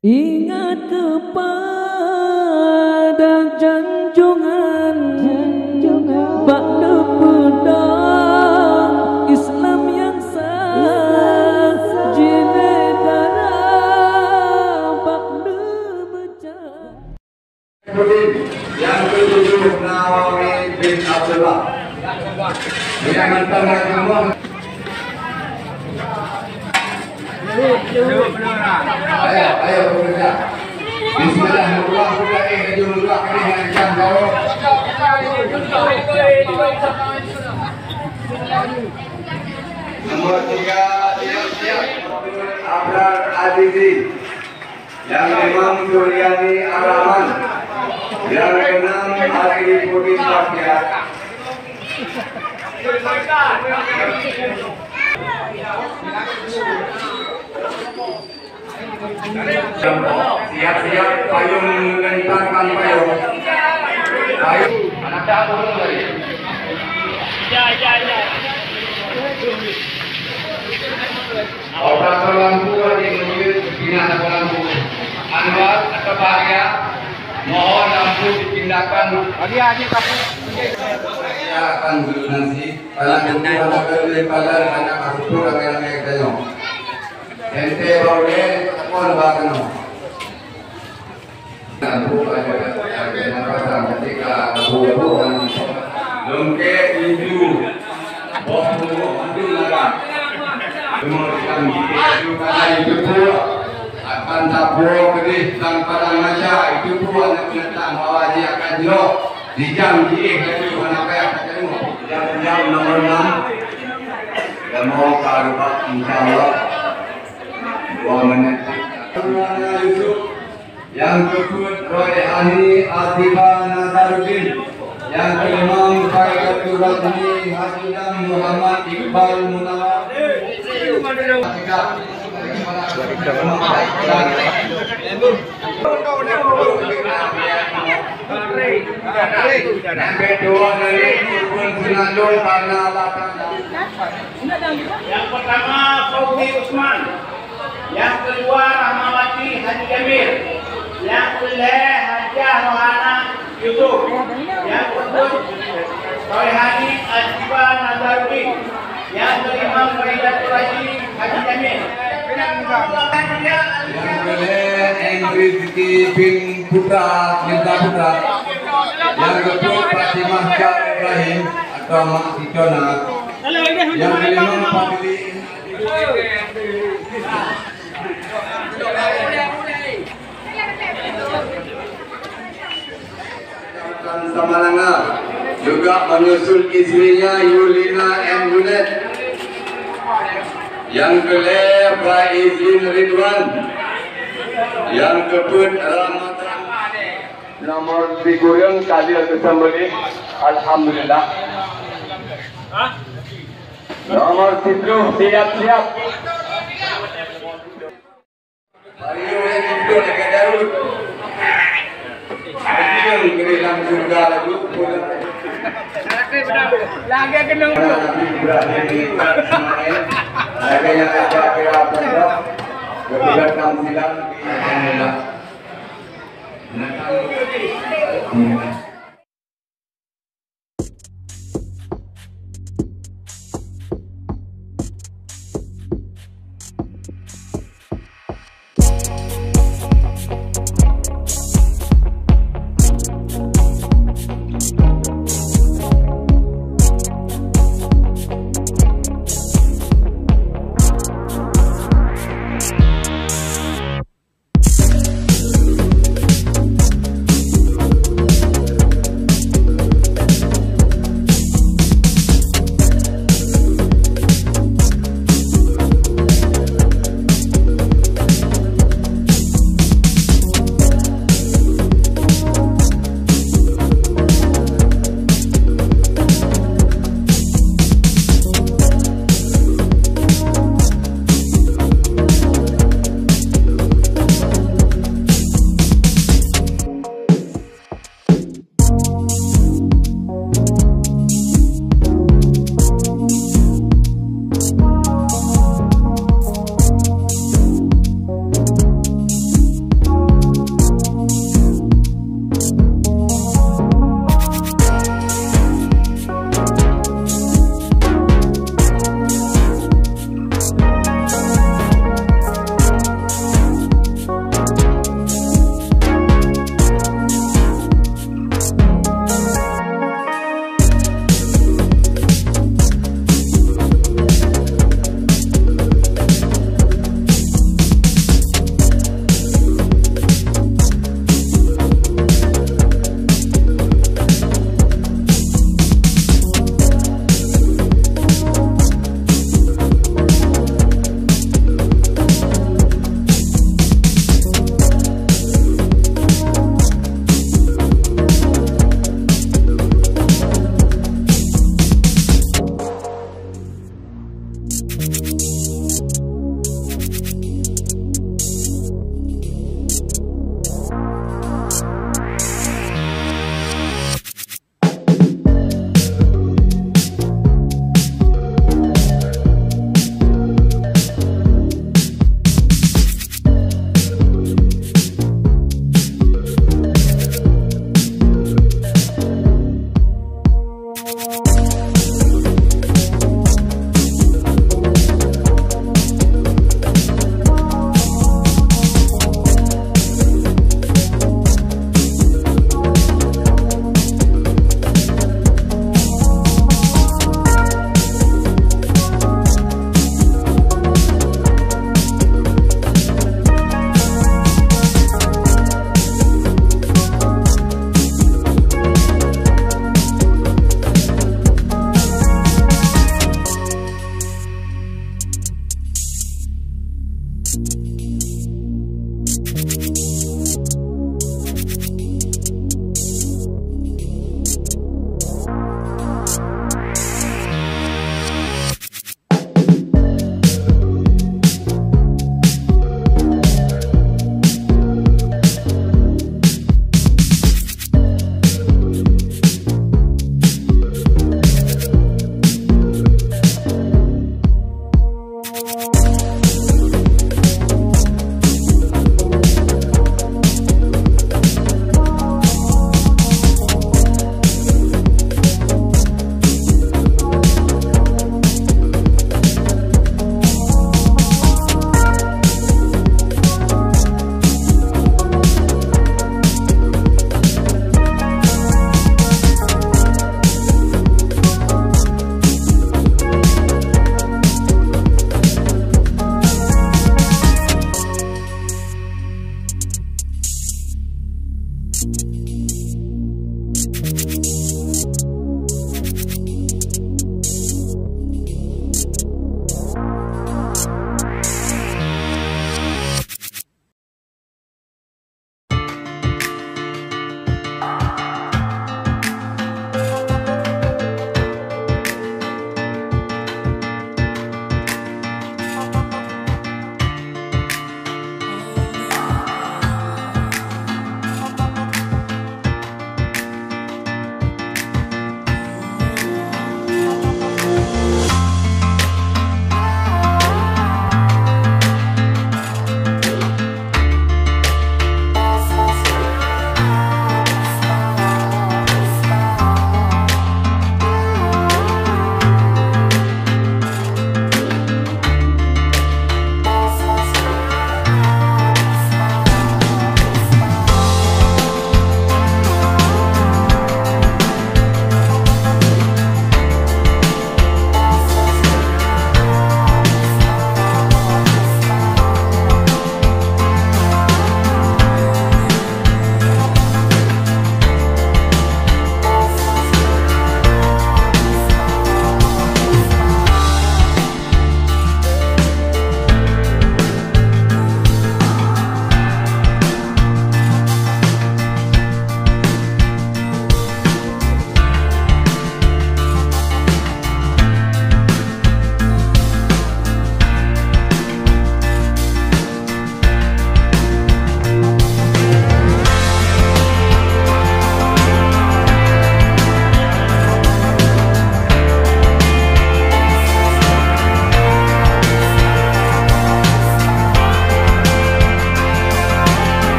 Ingat kepada junjungan pada pedang Islam yang sah, jilid darah pada becah. Yang ketujuh Nawawi bin Abdullah. Yang antara semua. Ayo bekerja. Bismillahirrahmanirrahim. Nomor 3 siap Abrar Azizi. Yang 5 Suryani Araman. Yang 6 Arifudin Bakhtiar. Siap-siap payung mengentarkan payung. Payung anak dah turun tadi. Ya. Operator lampu lagi menuju pindah lampu. Anwar atau Bahagia, mohon lampu dipindahkan. Bagi adik kapu. Saya akan dulu nanti. Kalau nanti pada anak asuh ramai-ramai kita. Ente boleh telepon bahkan. Lampu ada ketika bukan lengke hijau, bau itu lagi. Kemudian itu kata itu pula akan tabur kedih dan padang maca itu pula nak menentang bahwa dia akan jauh di jam dia itu mana kayak jam nomor 6 dan mau karubat insyaallah 2 menit. Yang kedua Royhani Atiba Nazaruddin. Yang kelima Mukhaidatul Radni Hajidam Muhammad Iqbal Munawar. Yang kedua dari Kurban Sinandung karena alasan. Yang pertama Fauzi Usman. Yang kedua Rahmawati Haji Jamil. Yang ketiga Hajah Rohana Yusuf. Yang keempat Royhani Atiba Nazaruddin. Yang kelima Faidatul Haji Jamil. Yang kelima Rizki bin Putra Minta Putra. Yang kedua Fatimah Syah Ibrahim atau Mak Sidona. Yang kelima Fadli. Samalanga juga menyusul istrinya Yulina M. Yunet. Yang kelima Faizin Ridwan. Yang keempat Ramadan. Nomor figuryang tadi tersembunyi. Alhamdulillah. Nomor 10 siap-siap. Mario yang itu dekat Darul. Yang kerilang surga lagu. Lagi kena. Lagi yang ada kira pondok. Kemudian tamsilan. Alhamdulillah.